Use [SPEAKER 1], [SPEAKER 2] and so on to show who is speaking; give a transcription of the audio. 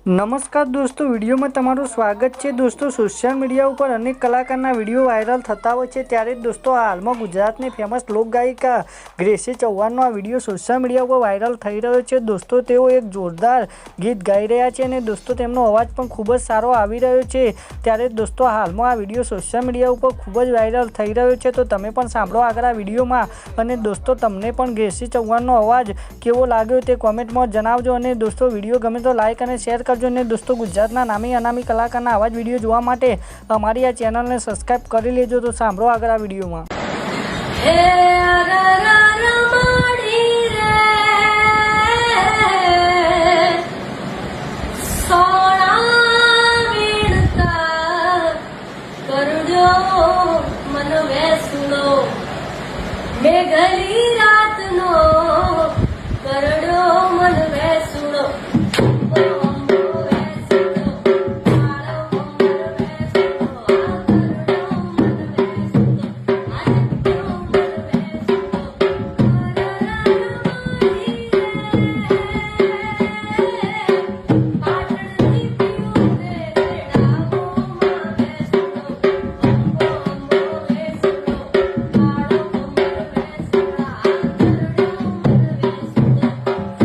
[SPEAKER 1] નમસ્કાર દોસ્તો, વિડીયોમાં તમારું સ્વાગત છે। દોસ્તો, સોશિયલ મીડિયા ઉપર અનેક કલાકારના વિડીયો વાયરલ થતા હોય છે, ત્યારે દોસ્તો હાલમાં ગુજરાતની ફેમસ લોકગાયિકા ગ્રેસી ચૌહાણનો આ વિડીયો સોશિયલ મીડિયા ઉપર વાયરલ થઈ રહ્યો છે। દોસ્તો, તેઓ એક જોરદાર ગીત ગાઈ રહ્યા છે અને દોસ્તો તેમનો અવાજ પણ ખૂબ જ સારો આવી રહ્યો છે। ત્યારે દોસ્તો હાલમાં આ વિડીયો સોશિયલ મીડિયા ઉપર ખૂબ જ વાયરલ થઈ રહ્યો છે, તો તમે પણ સાંભળો આગળ આ વિડીયોમાં। અને દોસ્તો, તમને પણ ગ્રેસી ચૌહાણનો અવાજ કેવો લાગ્યો તે કોમેન્ટમાં જણાવજો। અને દોસ્તો, વિડીયો ગમે તો લાઈક અને શેર કરજો। અને દોસ્તો, ગુજરાતના નામી અનામી કલાકારના આવા જ વિડીયો જોવા માટે અમારી આ ચેનલને સબસ્ક્રાઇબ કરી લેજો। તો સાંભળો આગળ આ વિડીયોમાં।
[SPEAKER 2] મેઘલી